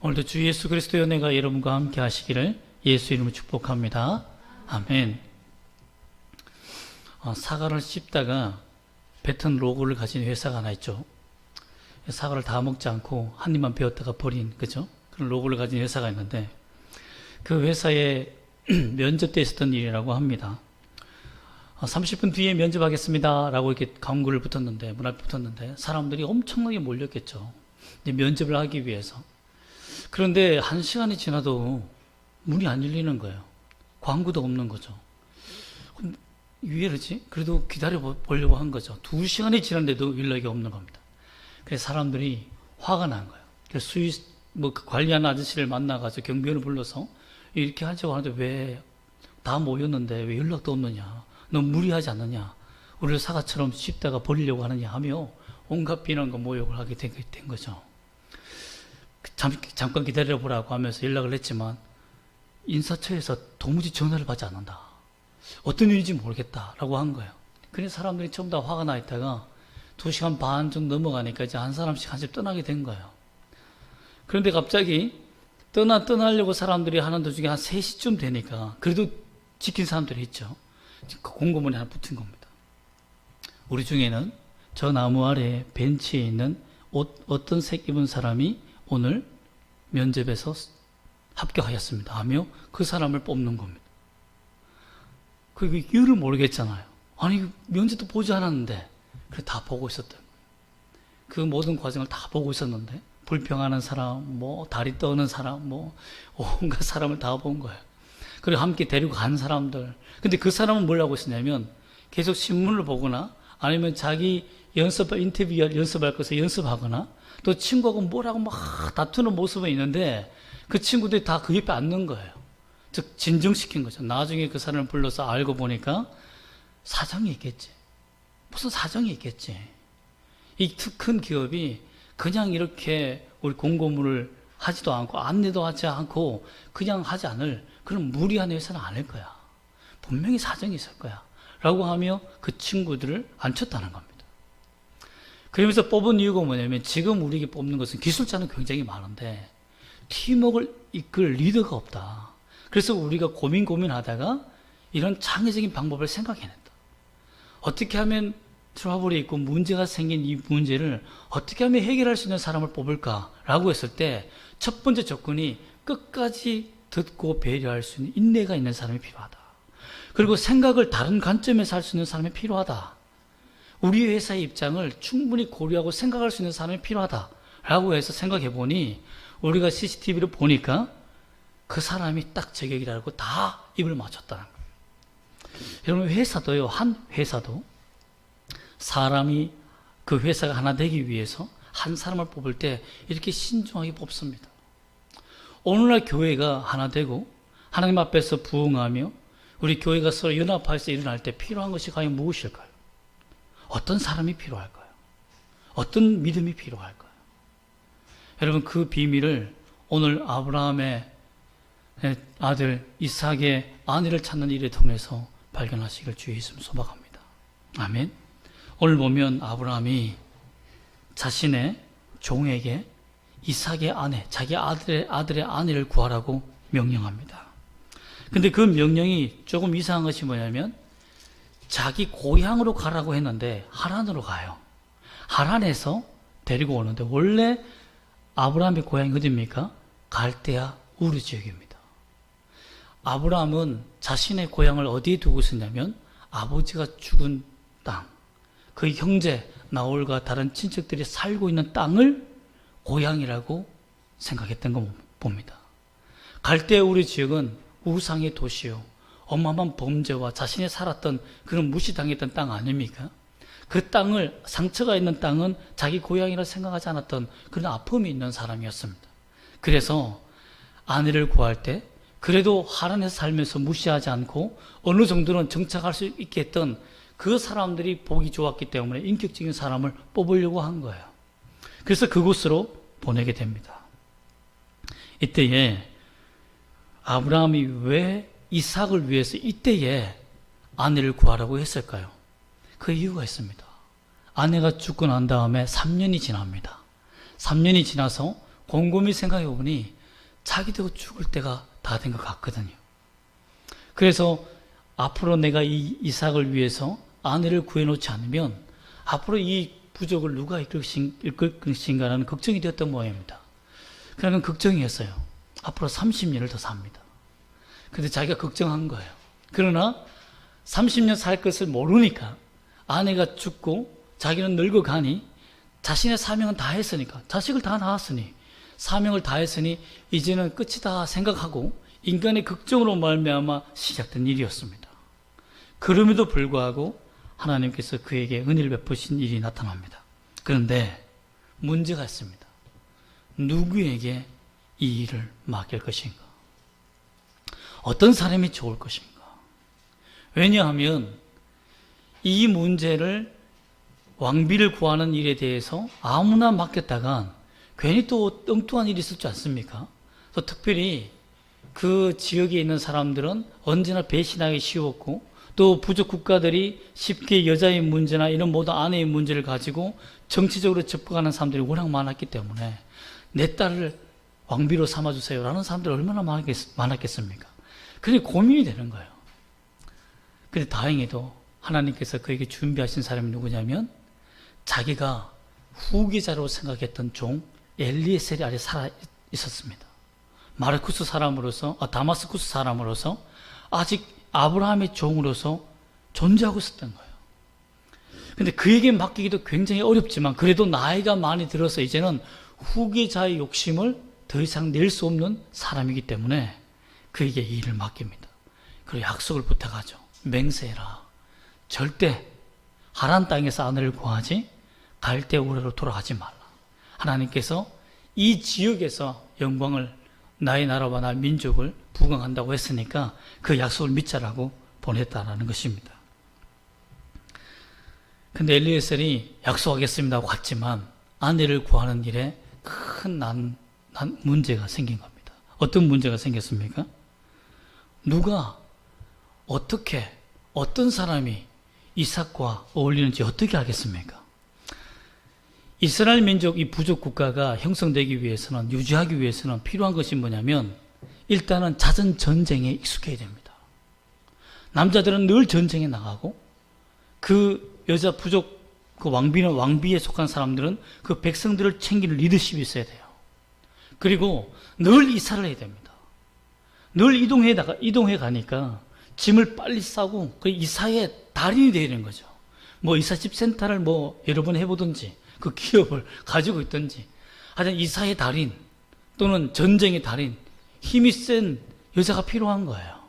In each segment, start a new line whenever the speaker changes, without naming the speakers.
오늘도 주 예수 그리스도의 은혜가 여러분과 함께 하시기를 예수 이름으로 축복합니다. 아멘. 사과를 씹다가 뱉은 로고를 가진 회사가 하나 있죠. 사과를 다 먹지 않고 한 입만 베었다가 버린, 그죠? 그런 로고를 가진 회사가 있는데, 그 회사에 면접 때 있었던 일이라고 합니다. 30분 뒤에 면접하겠습니다 라고 이렇게 광고를 붙었는데, 문 앞에 붙었는데 사람들이 엄청나게 몰렸겠죠. 이제 면접을 하기 위해서. 그런데 1시간이 지나도 문이 안 열리는 거예요. 광고도 없는 거죠. 왜 이러지? 그래도 기다려 보려고 한 거죠. 2시간이 지났는데도 연락이 없는 겁니다. 그래서 사람들이 화가 난 거예요. 그래서 그 관리하는 아저씨를 만나가지고 경비원을 불러서 이렇게 하자고 하는데 왜 다 모였는데 왜 연락도 없느냐? 너 무리하지 않느냐? 우리를 사과처럼 씹다가 버리려고 하느냐 하며 온갖 비난과 모욕을 하게 된 거죠. 잠깐 기다려보라고 하면서 연락을 했지만 인사처에서 도무지 전화를 받지 않는다. 어떤 일인지 모르겠다라고 한 거예요. 그래서 사람들이 전부 다 화가 나 있다가 2시간 반 정도 넘어가니까 이제 한 사람씩 한씩 떠나게 된 거예요. 그런데 갑자기 떠나려고 사람들이 하는 도중에 한 3시쯤 되니까 그래도 지킨 사람들이 있죠. 그 공고문에 하나 붙은 겁니다. 우리 중에는 저 나무 아래 벤치에 있는 어떤 색 입은 사람이 오늘 면접에서 합격하였습니다 하며 그 사람을 뽑는 겁니다. 그 이유를 모르겠잖아요. 아니 면접도 보지 않았는데 그래 다 보고 있었던 거예요. 그 모든 과정을 다 보고 있었는데 불평하는 사람, 다리 떠는 사람, 온갖 사람을 다 본 거예요. 그리고 함께 데리고 간 사람들. 근데 그 사람은 뭘 하고 있었냐면 계속 신문을 보거나 아니면 자기 인터뷰 연습할 것을 연습하거나 또 친구하고 뭐라고 막 다투는 모습은 있는데 그 친구들이 다 그 옆에 앉는 거예요. 즉 진정시킨 거죠. 나중에 그 사람을 불러서 알고 보니까 사정이 있겠지. 무슨 사정이 있겠지. 이 큰 기업이 그냥 이렇게 우리 공고문을 하지도 않고 안내도 하지 않고 그냥 하지 않을 그런 무리한 회사는 아닐 거야. 분명히 사정이 있을 거야. 라고 하며 그 친구들을 앉혔다는 겁니다. 그러면서 뽑은 이유가 뭐냐면 지금 우리에게 뽑는 것은 기술자는 굉장히 많은데 팀워크를 이끌 리더가 없다. 그래서 우리가 고민하다가 이런 창의적인 방법을 생각해냈다. 어떻게 하면 트러블이 있고 문제가 생긴 이 문제를 어떻게 하면 해결할 수 있는 사람을 뽑을까라고 했을 때 첫 번째 조건이 끝까지 듣고 배려할 수 있는 인내가 있는 사람이 필요하다. 그리고 생각을 다른 관점에서 할 수 있는 사람이 필요하다. 우리 회사의 입장을 충분히 고려하고 생각할 수 있는 사람이 필요하다라고 해서 생각해 보니 우리가 CCTV를 보니까 그 사람이 딱 저격이라고 다 입을 맞췄다는 거예요. 여러분 회사도요, 한 회사도 사람이 그 회사가 하나 되기 위해서 한 사람을 뽑을 때 이렇게 신중하게 뽑습니다. 오늘날 교회가 하나 되고 하나님 앞에서 부응하며 우리 교회가 서로 연합해서 일어날 때 필요한 것이 과연 무엇일까요? 어떤 사람이 필요할까요? 어떤 믿음이 필요할까요? 여러분 그 비밀을 오늘 아브라함의 아들 이삭의 아내를 찾는 일을 통해서 발견하시길 주의 이름 소박합니다. 아멘. 오늘 보면 아브라함이 자신의 종에게 이삭의 아내, 자기 아들의 아내를 구하라고 명령합니다. 근데 그 명령이 조금 이상한 것이 뭐냐면 자기 고향으로 가라고 했는데 하란으로 가요. 하란에서 데리고 오는데 원래 아브라함의 고향이 어디입니까? 갈대아 우르 지역입니다. 아브라함은 자신의 고향을 어디에 두고 있었냐면 아버지가 죽은 땅, 그 형제 나홀과 다른 친척들이 살고 있는 땅을 고향이라고 생각했던 거 봅니다. 갈대아 우르 지역은 우상의 도시요, 어마어마한 범죄와 자신이 살았던 그런 무시당했던 땅 아닙니까? 그 땅을, 상처가 있는 땅은 자기 고향이라 생각하지 않았던 그런 아픔이 있는 사람이었습니다. 그래서 아내를 구할 때 그래도 하란에서 살면서 무시하지 않고 어느 정도는 정착할 수 있게 했던 그 사람들이 보기 좋았기 때문에 인격적인 사람을 뽑으려고 한 거예요. 그래서 그곳으로 보내게 됩니다. 이때에 아브라함이 왜 이삭을 위해서 이때에 아내를 구하라고 했을까요? 그 이유가 있습니다. 아내가 죽고 난 다음에 3년이 지납니다. 3년이 지나서 곰곰이 생각해 보니 자기도 죽을 때가 다 된 것 같거든요. 그래서 앞으로 내가 이 이삭을 위해서 아내를 구해놓지 않으면 앞으로 이 부족을 누가 이끌 것인가라는 걱정이 되었던 모양입니다. 그러면 걱정이었어요. 앞으로 30년을 더 삽니다. 근데 자기가 걱정한 거예요. 그러나 30년 살 것을 모르니까 아내가 죽고 자기는 늙어가니 자신의 사명은 다 했으니까, 자식을 다 낳았으니 사명을 다 했으니 이제는 끝이다 생각하고 인간의 걱정으로 말미암아 시작된 일이었습니다. 그럼에도 불구하고 하나님께서 그에게 은혜를 베푸신 일이 나타납니다. 그런데 문제가 있습니다. 누구에게 이 일을 맡길 것인가? 어떤 사람이 좋을 것인가? 왜냐하면 이 문제를 왕비를 구하는 일에 대해서 아무나 맡겼다간 괜히 또 엉뚱한 일이 있을 줄 않습니까? 또 특별히 그 지역에 있는 사람들은 언제나 배신하기 쉬웠고 또 부족 국가들이 쉽게 여자의 문제나 이런 모든 아내의 문제를 가지고 정치적으로 접근하는 사람들이 워낙 많았기 때문에 내 딸을 왕비로 삼아주세요 라는 사람들이 얼마나 많았겠습니까? 그게 고민이 되는 거예요. 근데 다행히도 하나님께서 그에게 준비하신 사람이 누구냐면 자기가 후계자로 생각했던 종 엘리에셀이 아래 살아 있었습니다. 다마스쿠스 사람으로서 아직 아브라함의 종으로서 존재하고 있었던 거예요. 근데 그에게 맡기기도 굉장히 어렵지만 그래도 나이가 많이 들어서 이제는 후계자의 욕심을 더 이상 낼 수 없는 사람이기 때문에 그에게 이 일을 맡깁니다. 그리고 약속을 부탁하죠. 맹세해라. 절대 하란 땅에서 아내를 구하지 갈대 우르로 돌아가지 말라. 하나님께서 이 지역에서 영광을 나의 나라와 나의 민족을 부강한다고 했으니까 그 약속을 믿자라고 보냈다라는 것입니다. 근데 엘리에셀이 약속하겠습니다 하고 갔지만 아내를 구하는 일에 큰 문제가 생긴 겁니다. 어떤 문제가 생겼습니까? 누가 어떻게 어떤 사람이 이삭과 어울리는지 어떻게 알겠습니까? 이스라엘 민족 이 부족 국가가 형성되기 위해서는 유지하기 위해서는 필요한 것이 뭐냐면 일단은 잦은 전쟁에 익숙해야 됩니다. 남자들은 늘 전쟁에 나가고 그 여자 부족 그 왕비에 속한 사람들은 그 백성들을 챙기는 리더십이 있어야 돼요. 그리고 늘 이사를 해야 됩니다. 늘 이동해 가니까 짐을 빨리 싸고 그 이사의 달인이 되야 되는 거죠. 뭐 이사집 센터를 여러 번 해보든지 그 기업을 가지고 있든지 하여튼 이사의 달인 또는 전쟁의 달인 힘이 센 여자가 필요한 거예요.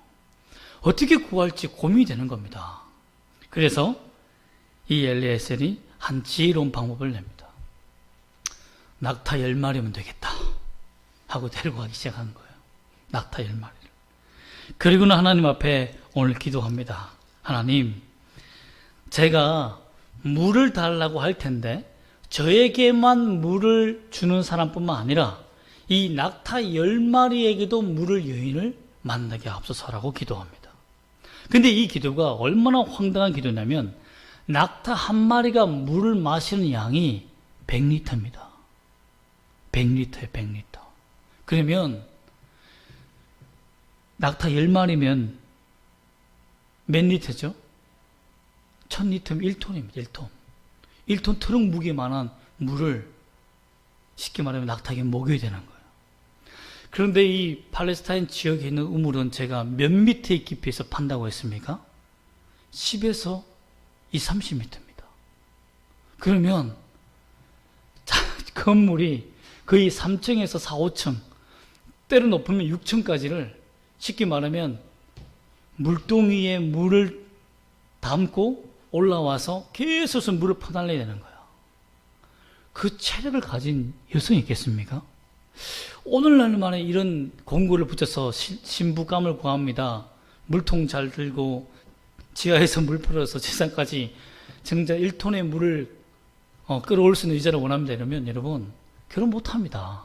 어떻게 구할지 고민이 되는 겁니다. 그래서 이 엘리에셀이 한 지혜로운 방법을 냅니다. 낙타 10마리면 되겠다 하고 데리고 가기 시작하는 거예요. 낙타 10마리를. 그리고는 하나님 앞에 오늘 기도합니다. 하나님, 제가 물을 달라고 할 텐데 저에게만 물을 주는 사람뿐만 아니라 이 낙타 10마리에게도 물을 여인을 만나게 하옵소서라고 기도합니다. 근데 이 기도가 얼마나 황당한 기도냐면 낙타 한 마리가 물을 마시는 양이 100리터입니다. 100리터에 100리터. 그러면 낙타 10마리면 몇 리터죠? 1000리터면 1톤입니다. 1톤. 1톤 트럭 무게만한 물을 쉽게 말하면 낙타에게 먹여야 되는 거예요. 그런데 이 팔레스타인 지역에 있는 우물은 제가 몇 미터의 깊이에서 판다고 했습니까? 10에서 30m입니다. 그러면 건물이 거의 3층에서 4, 5층 때로 높으면 6층까지를 쉽게 말하면 물동이에 물을 담고 올라와서 계속 물을 퍼달라야 되는 거예요. 그 체력을 가진 여성이 있겠습니까? 오늘날만에 이런 공고를 붙여서 신부감을 구합니다. 물통 잘 들고 지하에서 물 풀어서 지상까지 정작 1톤의 물을 끌어올 수 있는 의자를 원합니다. 이러면 여러분 결혼 못합니다.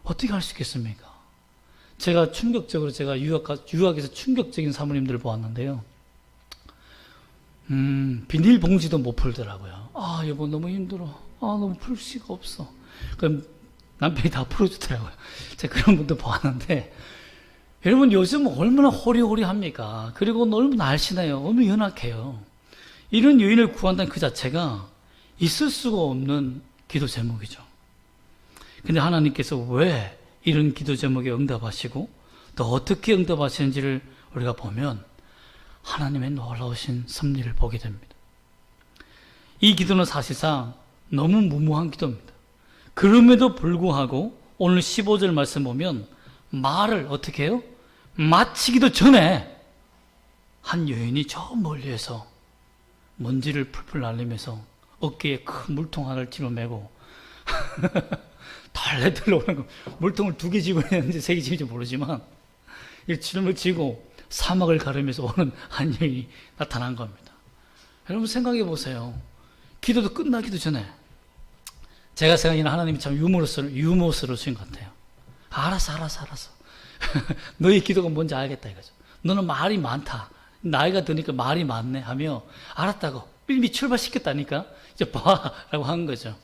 어떻게 할 수 있겠습니까? 제가 유학에서 충격적인 사모님들을 보았는데요. 비닐봉지도 못 풀더라고요. 여보 너무 힘들어. 너무 풀 수가 없어. 그럼 남편이 다 풀어주더라고요. 제가 그런 분도 보았는데, 여러분 요즘 얼마나 호리호리합니까? 그리고 얼마나 날씬해요. 얼마나 연약해요. 이런 여인을 구한다는 그 자체가 있을 수가 없는 기도 제목이죠. 근데 하나님께서 왜 이런 기도 제목에 응답하시고 또 어떻게 응답하시는지를 우리가 보면 하나님의 놀라우신 섭리를 보게 됩니다. 이 기도는 사실상 너무 무모한 기도입니다. 그럼에도 불구하고 오늘 15절 말씀 보면 말을 어떻게 해요? 마치기도 전에 한 여인이 저 멀리에서 먼지를 풀풀 날리면서 어깨에 큰 물통 하나를 짊어매고 달래들러 오는 거, 물통을 2개 쥐고 있는지 3개 쥐는지 모르지만 이 짊을 쥐고 사막을 가르면서 오는 한 여인이 나타난 겁니다. 여러분 생각해 보세요. 기도도 끝나기도 전에 제가 생각하기에는 하나님이 참 유머스러우신 것 같아요. 알았어. 너의 기도가 뭔지 알겠다 이거죠. 너는 말이 많다. 나이가 드니까 말이 많네 하며 알았다고 이미 출발시켰다니까 이제 봐라고 한 거죠.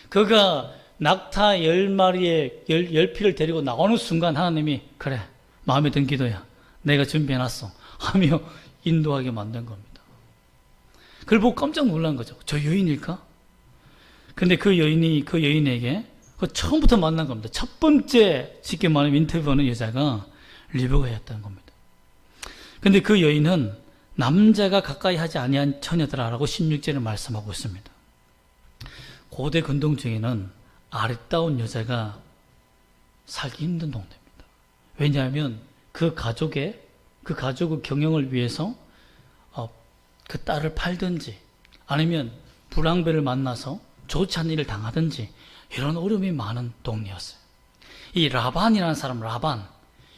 그가 낙타 10마리의 10피를 데리고 나오는 순간 하나님이 그래 마음에 든 기도야 내가 준비해놨어 하며 인도하게 만든 겁니다. 그걸 보고 깜짝 놀란 거죠. 저 여인일까? 근데 그 여인에게 처음부터 만난 겁니다. 첫 번째 쉽게 말하면 인터뷰하는 여자가 리브가였다는 겁니다. 근데 그 여인은 남자가 가까이 하지 아니한 처녀들아라고 16절에 말씀하고 있습니다. 고대 근동 중에는 아름다운 여자가 살기 힘든 동네입니다. 왜냐하면 그 가족의 경영을 위해서 그 딸을 팔든지 아니면 불황배를 만나서 좋지 않은 일을 당하든지 이런 어려움이 많은 동네였어요. 이 라반이라는 사람,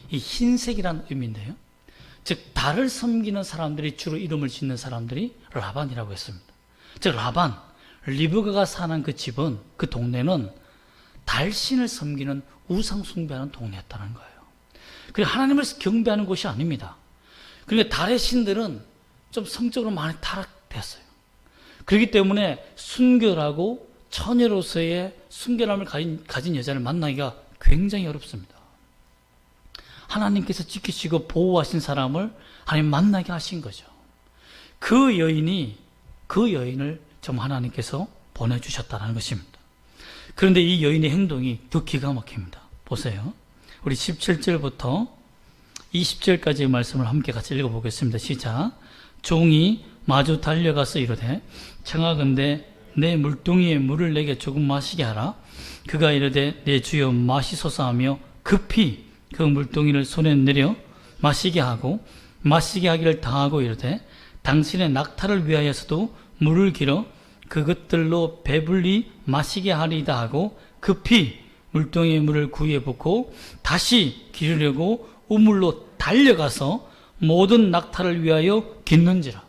이 흰색이라는 의미인데요. 즉 달을 섬기는 사람들이 주로 이름을 짓는 사람들이 라반이라고 했습니다. 즉 리브가가 사는 그 집은, 그 동네는 달신을 섬기는 우상 숭배하는 동네였다는 거예요. 그리고 하나님을 경배하는 곳이 아닙니다. 그러니까 달의 신들은 좀 성적으로 많이 타락됐어요. 그렇기 때문에 순결하고 처녀로서의 순결함을 가진 여자를 만나기가 굉장히 어렵습니다. 하나님께서 지키시고 보호하신 사람을 하나님 만나게 하신 거죠. 그 여인을 좀 하나님께서 보내주셨다는 것입니다. 그런데 이 여인의 행동이 더 기가 막힙니다. 보세요. 우리 17절부터 20절까지의 말씀을 함께 같이 읽어보겠습니다. 시작. 종이 마주 달려가서 이르되 청하건대 내 물동이에 물을 내게 조금 마시게 하라. 그가 이르되 내 주여 마시소서 하며 급히 그 물동이를 손에 내려 마시게 하기를 당하고 이르되 당신의 낙타를 위하여서도 물을 길어 그것들로 배불리 마시게 하리이다 하고 급히 물동이의 물을 구유에 붓고 다시 기르려고 우물로 달려가서 모든 낙타를 위하여 깃는지라.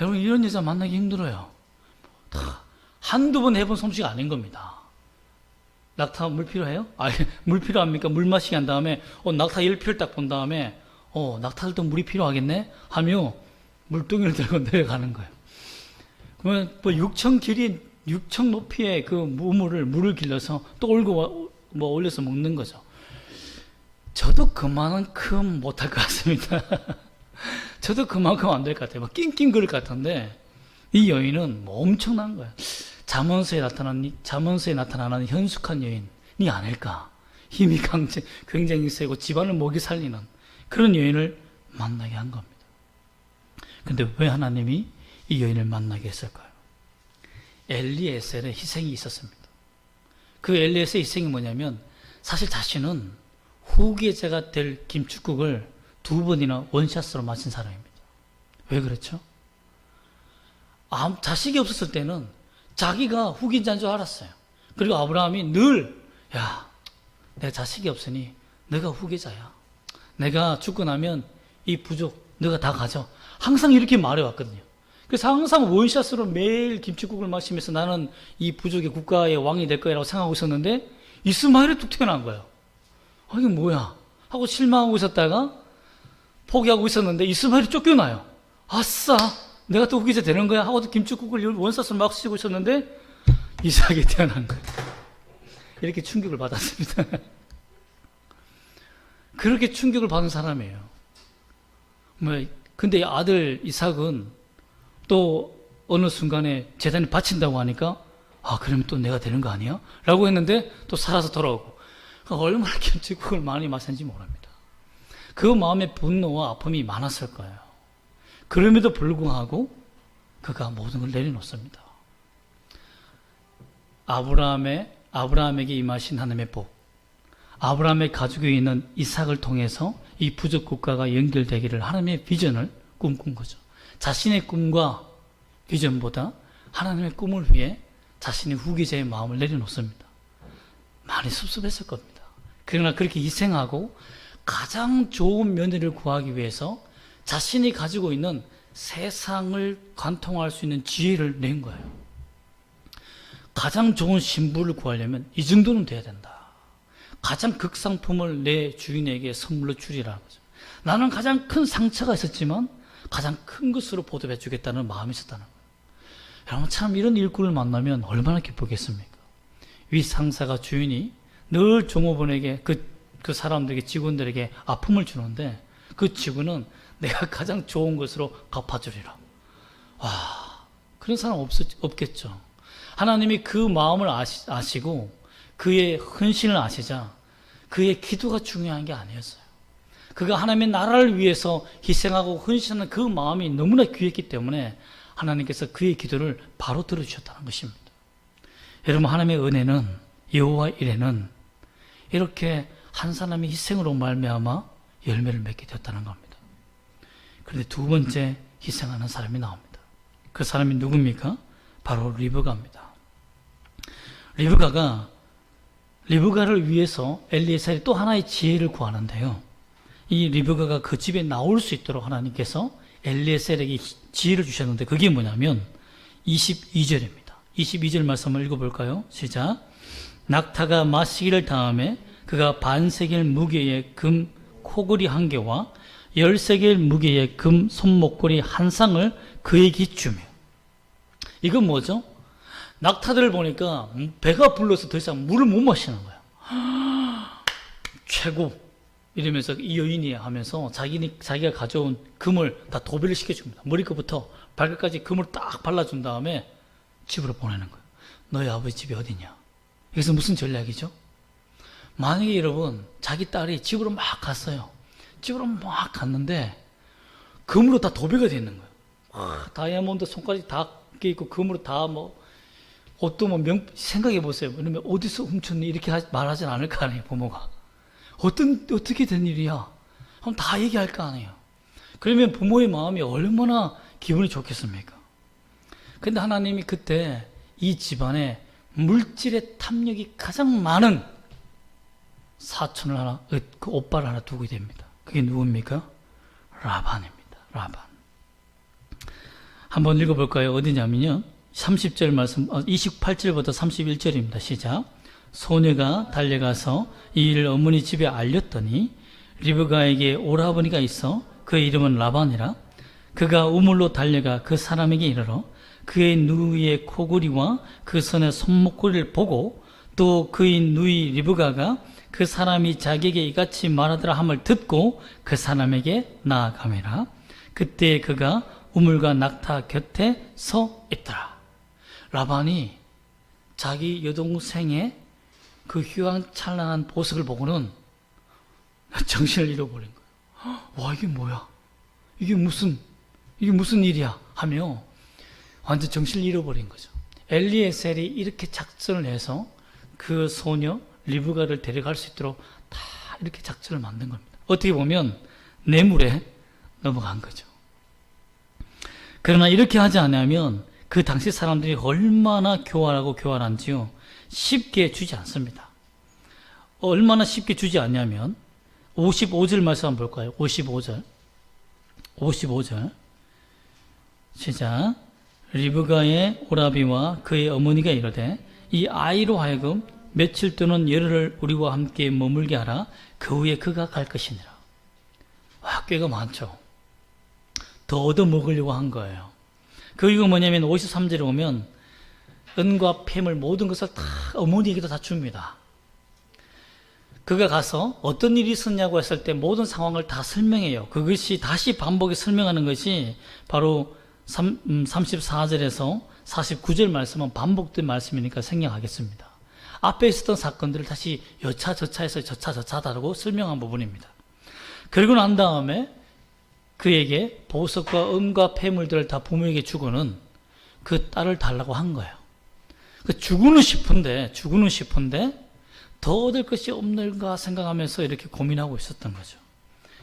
여러분 이런 여자 만나기 힘들어요. 한두 번 해본 솜씨가 아닌 겁니다. 낙타 물 필요해요? 물 필요합니까? 물 마시게 한 다음에 낙타 10피를 딱 본 다음에 낙타들도 물이 필요하겠네? 하며 물동이를 들고 내려가는 거예요. 그러면 6천 높이의 그 물을 길러서 또 올려서 먹는 거죠. 저도 그만큼 못할 것 같습니다. 저도 그만큼 안 될 것 같아요. 막 낑낑거릴 것 같은데 이 여인은 엄청난 거예요. 잠언서에 나타나는 현숙한 여인이 아닐까. 힘이 굉장히 세고 집안을 먹이 살리는 그런 여인을 만나게 한 겁니다. 근데 왜 하나님이 이 여인을 만나게 했을까요? 엘리에셀의 희생이 있었습니다. 그 엘리에셀의 희생이 뭐냐면 사실 자신은 후계자가 될 김축국을 2번이나 원샷으로 마신 사람입니다. 왜 그렇죠? 자식이 없었을 때는 자기가 후계자인 줄 알았어요. 그리고 아브라함이 늘 내 자식이 없으니 너가 후계자야. 내가 죽고 나면 이 부족 너가 다 가져. 항상 이렇게 말해왔거든요. 그래서 항상 원샷으로 매일 김치국을 마시면서 나는 이 부족의 국가의 왕이 될 거라고 생각하고 있었는데 이스마엘이 뚝 튀어나온 거예요. 이게 뭐야 하고 실망하고 있었다가 포기하고 있었는데 이스마엘이 쫓겨나요. 아싸 내가 또 후계자 되는 거야 하고 김치국을 원샷으로 막 씻고 있었는데 이삭이 태어난 거예요. 이렇게 충격을 받았습니다. 그렇게 충격을 받은 사람이에요. 근데 아들 이삭은 또 어느 순간에 재단에 바친다고 하니까 그러면 또 내가 되는 거 아니야? 라고 했는데 또 살아서 돌아오고. 얼마나 김치국을 많이 마셨는지 모릅니다. 그 마음에 분노와 아픔이 많았을 거예요. 그럼에도 불구하고 그가 모든 걸 내려놓습니다. 아브라함에게 임하신 하나님의 복, 아브라함의 가족에 있는 이삭을 통해서 이 부족 국가가 연결되기를 하나님의 비전을 꿈꾼 거죠. 자신의 꿈과 비전보다 하나님의 꿈을 위해 자신의 후계자의 마음을 내려놓습니다. 많이 섭섭했을 겁니다. 그러나 그렇게 희생하고 가장 좋은 며느리를 구하기 위해서 자신이 가지고 있는 세상을 관통할 수 있는 지혜를 낸 거예요. 가장 좋은 신부를 구하려면 이 정도는 돼야 된다. 가장 극상품을 내 주인에게 선물로 주리라는 거죠. 나는 가장 큰 상처가 있었지만 가장 큰 것으로 보답해 주겠다는 마음이 있었다는 거예요. 여러분, 참 이런 일꾼을 만나면 얼마나 기쁘겠습니까? 위 상사가 주인이 늘 종업원에게 그 사람들에게, 직원들에게 아픔을 주는데 그 직원은 내가 가장 좋은 것으로 갚아주리라. 그런 사람 없겠죠. 하나님이 그 마음을 아시고 그의 헌신을 아시자 그의 기도가 중요한 게 아니었어요. 그가 하나님의 나라를 위해서 희생하고 헌신하는 그 마음이 너무나 귀했기 때문에 하나님께서 그의 기도를 바로 들어주셨다는 것입니다. 여러분, 하나님의 은혜는, 여호와 이레는 이렇게 한 사람의 희생으로 말미암아 열매를 맺게 되었다는 겁니다. 그런데 두 번째 희생하는 사람이 나옵니다. 그 사람이 누굽니까? 바로 리브가입니다. 리브가를 위해서 엘리에셀이 또 하나의 지혜를 구하는데요. 이 리브가가 그 집에 나올 수 있도록 하나님께서 엘리에셀에게 지혜를 주셨는데 그게 뭐냐면 22절입니다. 22절 말씀을 읽어볼까요? 시작. 낙타가 마시기를 다음에 그가 반세겔 무게의 금 코걸이 한 개와 10세겔 무게의 금 손목걸이 한 쌍을 그에게 주며. 이건 뭐죠? 낙타들을 보니까 배가 불러서 더 이상 물을 못 마시는 거야. 최고! 이러면서 이 여인이 하면서 자기가 가져온 금을 다 도배를 시켜줍니다. 머리끝부터 발끝까지 금을 딱 발라준 다음에 집으로 보내는 거예요. 너희 아버지 집이 어디냐? 여기서 무슨 전략이죠? 만약에 여러분, 자기 딸이 집으로 막 갔어요. 집으로 막 갔는데 금으로 다 도배가 되어 있는 거예요. 다이아몬드 손까지 다 껴있고 금으로 다 옷도 생각해 보세요. 그러면 어디서 훔쳤니? 이렇게 말하진 않을 거 아니에요, 부모가. 어떻게 된 일이야? 그럼 다 얘기할 거 아니에요. 그러면 부모의 마음이 얼마나 기분이 좋겠습니까? 근데 하나님이 그때 이 집안에 물질의 탐욕이 가장 많은 사촌을 하나, 그 오빠를 하나 두게 됩니다. 그게 누굽니까? 라반입니다. 라반. 한번 읽어볼까요? 어디냐면요. 30절 말씀, 28절부터 31절입니다. 시작. 소녀가 달려가서 이 일을 어머니 집에 알렸더니 리브가에게 오라버니가 있어 그의 이름은 라반이라. 그가 우물로 달려가 그 사람에게 이르러 그의 누이의 코골이와 그 손의 손목걸이를 보고 또 그의 누이 리브가가 그 사람이 자기에게 이같이 말하더라 함을 듣고 그 사람에게 나아가매라. 그때 그가 우물과 낙타 곁에 서 있더라. 라반이 자기 여동생의 그 휘황찬란한 보석을 보고는 정신을 잃어버린 거예요. 와, 이게 뭐야? 이게 무슨 일이야? 하며 완전 정신을 잃어버린 거죠. 엘리에셀이 이렇게 작전을 해서 그 소녀 리브가를 데려갈 수 있도록 다 이렇게 작전을 만든 겁니다. 어떻게 보면 뇌물에 넘어간 거죠. 그러나 이렇게 하지 않으면 그 당시 사람들이 얼마나 교활한지요. 쉽게 주지 않습니다. 얼마나 쉽게 주지 않냐면 55절 말씀 한번 볼까요? 55절 시작. 리브가의 오라비와 그의 어머니가 이르되 이 아이로 하여금 며칠 또는 열흘을 우리와 함께 머물게 하라. 그 후에 그가 갈 것이니라. 꽤가 많죠. 더 얻어먹으려고 한 거예요. 그 이유가 뭐냐면 53절에 오면 은과 폐물 모든 것을 다 어머니에게도 다 줍니다. 그가 가서 어떤 일이 있었냐고 했을 때 모든 상황을 다 설명해요. 그것이 다시 반복해 설명하는 것이 바로 34절에서 49절 말씀은 반복된 말씀이니까 생략하겠습니다. 앞에 있었던 사건들을 다시 여차저차해서 저차저차다라고 설명한 부분입니다. 그리고 난 다음에 그에게 보석과 은과 폐물들을 다 부모에게 주고는 그 딸을 달라고 한 거예요. 주고는 싶은데 더 얻을 것이 없는가 생각하면서 이렇게 고민하고 있었던 거죠.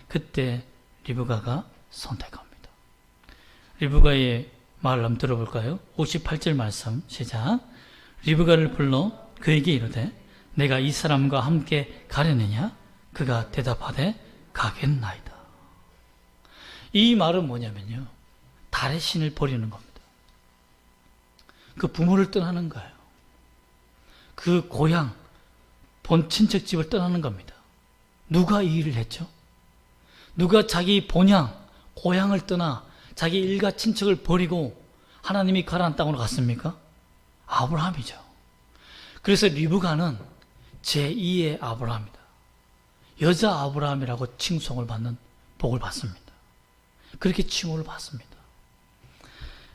그때 리브가가 선택합니다. 리브가의 말을 한번 들어볼까요? 58절 말씀 시작. 리브가를 불러 그에게 이르되 내가 이 사람과 함께 가려느냐? 그가 대답하되 가겠나이다. 이 말은 뭐냐면요, 달의 신을 버리는 겁니다. 그 부모를 떠나는 거예요. 그 고향, 본 친척집을 떠나는 겁니다. 누가 이 일을 했죠? 누가 자기 본향, 고향을 떠나 자기 일가 친척을 버리고 하나님이 가라앉은 땅으로 갔습니까? 아브라함이죠. 그래서 리브가는 제2의 아브라함이다. 여자 아브라함이라고 칭송을 받는 복을 받습니다. 그렇게 칭호를 받습니다.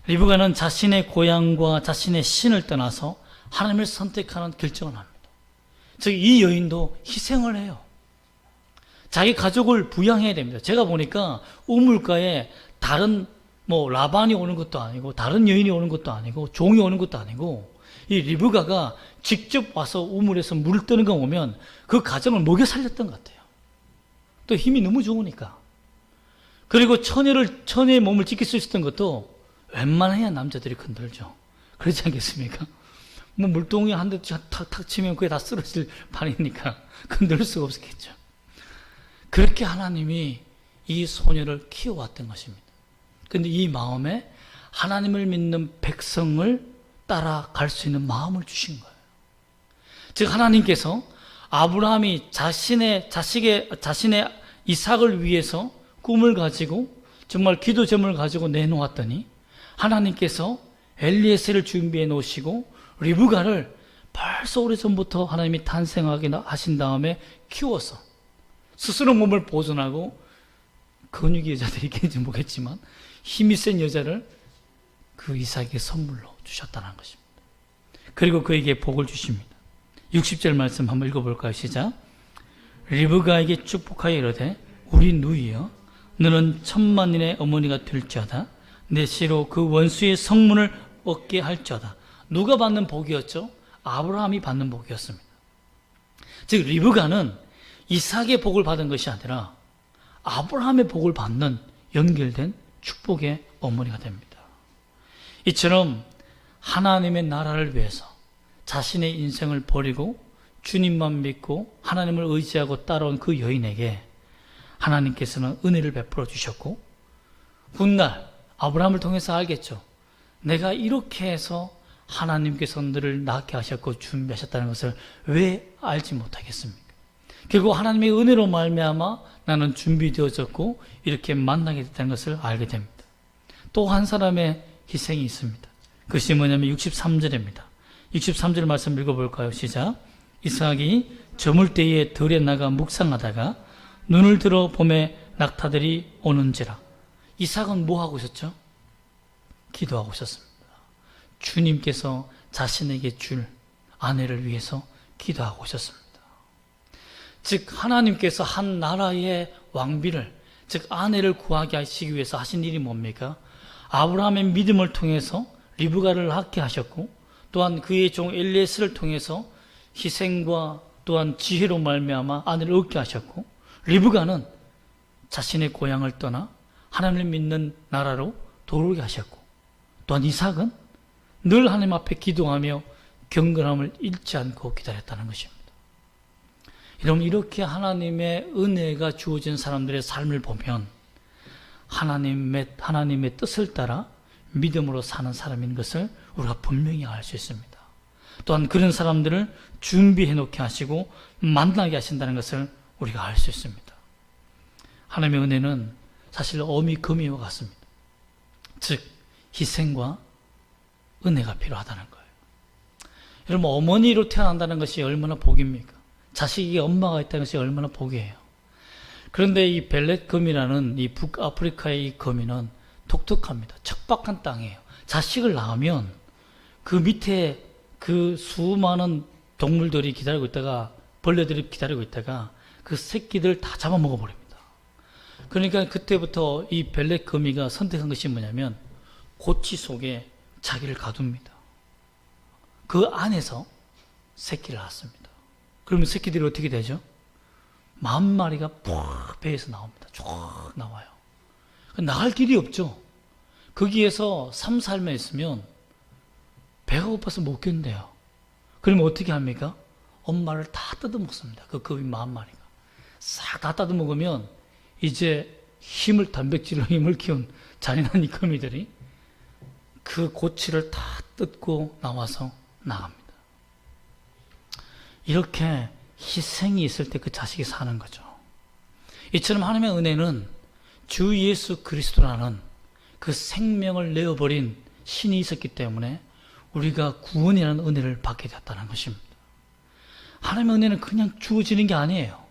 리브가는 자신의 고향과 자신의 신을 떠나서 하나님을 선택하는 결정을 합니다. 즉, 이 여인도 희생을 해요. 자기 가족을 부양해야 됩니다. 제가 보니까 우물가에 다른 라반이 오는 것도 아니고 다른 여인이 오는 것도 아니고 종이 오는 것도 아니고 이 리브가가 직접 와서 우물에서 물을 뜨는 거 보면 그 가정을 먹여 살렸던 것 같아요. 또 힘이 너무 좋으니까. 그리고 처녀의 몸을 지킬 수 있었던 것도 웬만해야 남자들이 건들죠. 그렇지 않겠습니까? 물동이 한 대 탁탁 치면 그게 다 쓰러질 판이니까 건들 수가 없었겠죠. 그렇게 하나님이 이 소녀를 키워왔던 것입니다. 그런데 이 마음에 하나님을 믿는 백성을 따라갈 수 있는 마음을 주신 거예요. 즉, 하나님께서 아브라함이 자신의 이삭을 위해서 꿈을 가지고 정말 기도 제목을 가지고 내놓았더니 하나님께서 엘리에셀을 준비해 놓으시고 리브가를 벌써 오래전부터 하나님이 탄생하게 하신 다음에 키워서 스스로 몸을 보존하고 근육이 여자들이 있겠는지 모르겠지만 힘이 센 여자를 그 이삭에게 선물로 주셨다는 것입니다. 그리고 그에게 복을 주십니다. 60절 말씀 한번 읽어볼까요? 시작. 리브가에게 축복하여 이르되 우리 누이여 너는 천만인의 어머니가 될지어다. 내 씨로 그 원수의 성문을 얻게 할지어다. 누가 받는 복이었죠? 아브라함이 받는 복이었습니다. 즉, 리브가는 이삭의 복을 받은 것이 아니라 아브라함의 복을 받는 연결된 축복의 어머니가 됩니다. 이처럼 하나님의 나라를 위해서 자신의 인생을 버리고 주님만 믿고 하나님을 의지하고 따라온 그 여인에게 하나님께서는 은혜를 베풀어 주셨고, 훗날 아브라함을 통해서 알겠죠. 내가 이렇게 해서 하나님께서 너를 낳게 하셨고 준비하셨다는 것을 왜 알지 못하겠습니까? 결국 하나님의 은혜로 말미암아 나는 준비되어졌고 이렇게 만나게 됐다는 것을 알게 됩니다. 또 한 사람의 희생이 있습니다. 그것이 뭐냐면 63절입니다. 63절 말씀 읽어볼까요? 시작. 이삭이 저물 때에 들에 나가 묵상하다가 눈을 들어 봄에 낙타들이 오는지라. 이삭은 뭐 하고 있었죠? 기도하고 있었습니다. 주님께서 자신에게 줄 아내를 위해서 기도하고 있었습니다. 즉, 하나님께서 한 나라의 왕비를, 즉 아내를 구하게 하시기 위해서 하신 일이 뭡니까? 아브라함의 믿음을 통해서 리브가를 낳게 하셨고, 또한 그의 종 엘리에셀을 통해서 희생과 또한 지혜로 말미암아 아내를 얻게 하셨고, 리브가는 자신의 고향을 떠나 하나님을 믿는 나라로 돌아오게 하셨고, 또한 이삭은 늘 하나님 앞에 기도하며 경건함을 잃지 않고 기다렸다는 것입니다. 여러분, 이렇게 하나님의 은혜가 주어진 사람들의 삶을 보면 하나님의 뜻을 따라 믿음으로 사는 사람인 것을 우리가 분명히 알 수 있습니다. 또한 그런 사람들을 준비해 놓게 하시고 만나게 하신다는 것을 우리가 알 수 있습니다. 하나님의 은혜는 사실 어미 금이와 같습니다. 즉, 희생과 은혜가 필요하다는 거예요. 여러분, 어머니로 태어난다는 것이 얼마나 복입니까? 자식에게 엄마가 있다는 것이 얼마나 복이에요. 그런데 이 벨렛 거미라는 이 북아프리카의 이 거미는 독특합니다. 척박한 땅이에요. 자식을 낳으면 그 밑에 그 수많은 동물들이 기다리고 있다가, 벌레들이 기다리고 있다가 그 새끼들 다 잡아먹어 버립니다. 그러니까 그때부터 이 벨렛 거미가 선택한 것이 뭐냐면 고치 속에 자기를 가둡니다. 그 안에서 새끼를 낳습니다. 그러면 새끼들이 어떻게 되죠? 10,000마리가 푹 배에서 나옵니다. 쭉 나와요. 나갈 길이 없죠. 거기에서 3, 4일만 있으면 배가 고파서 못 견뎌요. 그러면 어떻게 합니까? 엄마를 다 뜯어먹습니다. 그 거미 10,000마리가. 싹 다 뜯어먹으면 이제 단백질로 힘을 키운 잔인한 이 거미들이 그 고치를 다 뜯고 나와서 나갑니다. 이렇게 희생이 있을 때 그 자식이 사는 거죠. 이처럼 하나님의 은혜는 주 예수 그리스도라는 그 생명을 내어버린 신이 있었기 때문에 우리가 구원이라는 은혜를 받게 되었다는 것입니다. 하나님의 은혜는 그냥 주어지는 게 아니에요.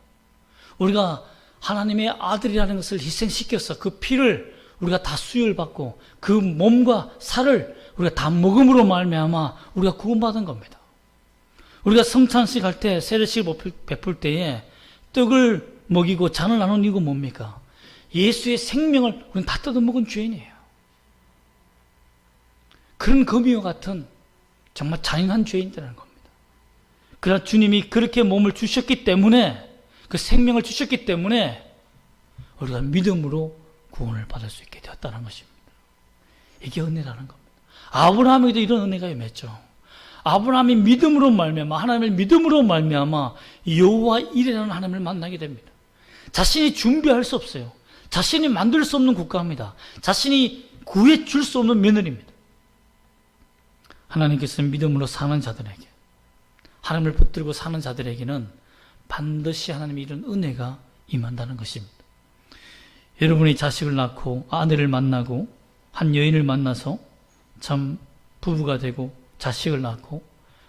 우리가 하나님의 아들이라는 것을 희생시켜서 그 피를 우리가 다 수혈 받고 그 몸과 살을 우리가 다 먹음으로 말미암아 우리가 구원받은 겁니다. 우리가 성찬식 할 때, 세례식을 베풀 때에 떡을 먹이고 잔을 나눈 이유가 뭡니까? 예수의 생명을 우리는 다 뜯어먹은 죄인이에요. 그런 거미와 같은 정말 잔인한 죄인들이라는 겁니다. 그러나 주님이 그렇게 몸을 주셨기 때문에, 그 생명을 주셨기 때문에 우리가 믿음으로 구원을 받을 수 있게 되었다는 것입니다. 이게 은혜라는 겁니다. 아브라함에게도 이런 은혜가 임했죠. 아브라함이 믿음으로 말미암아, 하나님을 믿음으로 말미암아 여호와 이레라는 하나님을 만나게 됩니다. 자신이 준비할 수 없어요. 자신이 만들 수 없는 국가입니다. 자신이 구해 줄 수 없는 며느리입니다. 하나님께서는 믿음으로 사는 자들에게, 하나님을 붙들고 사는 자들에게는 반드시 하나님의 이런 은혜가 임한다는 것입니다. 여러분이 자식을 낳고 아내를 만나고 한 여인을 만나서 참 부부가 되고 자식을 낳고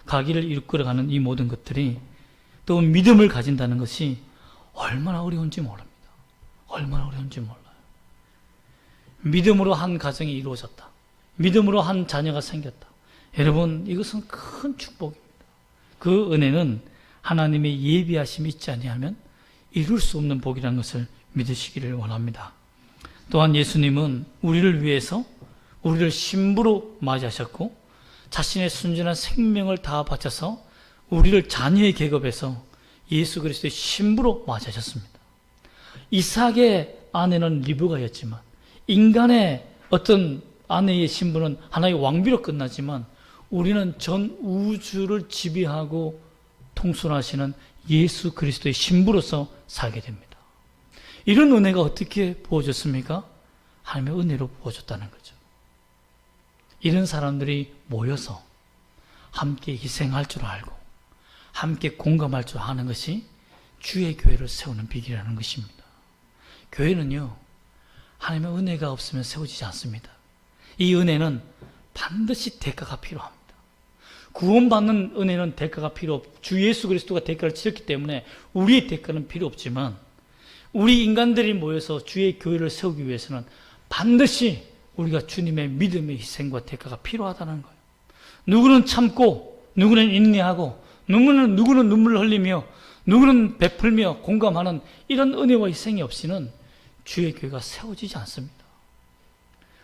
가기를 이끌어가는 이 모든 것들이 또 믿음을 가진다는 것이 얼마나 어려운지 모릅니다. 얼마나 어려운지 몰라요. 믿음으로 한 가정이 이루어졌다. 믿음으로 한 자녀가 생겼다. 여러분, 이것은 큰 축복입니다. 그 은혜는 하나님의 예비하심이 있지 아니하면 이룰 수 없는 복이라는 것을 믿으시기를 원합니다. 또한 예수님은 우리를 위해서 우리를 신부로 맞이하셨고 자신의 순전한 생명을 다 바쳐서 우리를 자녀의 계급에서 예수 그리스도의 신부로 맞이하셨습니다. 이삭의 아내는 리브가였지만 인간의 어떤 아내의 신부는 하나의 왕비로 끝나지만 우리는 전 우주를 지배하고 통솔하시는 예수 그리스도의 신부로서 살게 됩니다. 이런 은혜가 어떻게 부어졌습니까? 하나님의 은혜로 부어졌다는 거죠. 이런 사람들이 모여서 함께 희생할 줄 알고 함께 공감할 줄 아는 것이 주의 교회를 세우는 비결이라는 것입니다. 교회는요, 하나님의 은혜가 없으면 세워지지 않습니다. 이 은혜는 반드시 대가가 필요합니다. 구원받는 은혜는 대가가 필요 없고 주 예수 그리스도가 대가를 치렀기 때문에 우리의 대가는 필요 없지만 우리 인간들이 모여서 주의 교회를 세우기 위해서는 반드시 우리가 주님의 믿음의 희생과 대가가 필요하다는 거예요. 누구는 참고 누구는 인내하고 누구는 눈물을 흘리며 누구는 베풀며 공감하는 이런 은혜와 희생이 없이는 주의 교회가 세워지지 않습니다.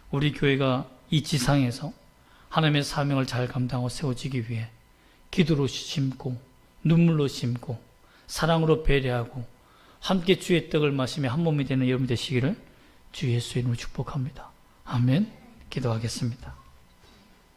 우리 교회가 이 지상에서 하나님의 사명을 잘 감당하고 세워지기 위해 기도로 심고 눈물로 심고 사랑으로 배려하고 함께 주의 떡을 마시며 한 몸이 되는 여러분 되시기를 주 예수의 이름으로 축복합니다. 아멘. 기도하겠습니다.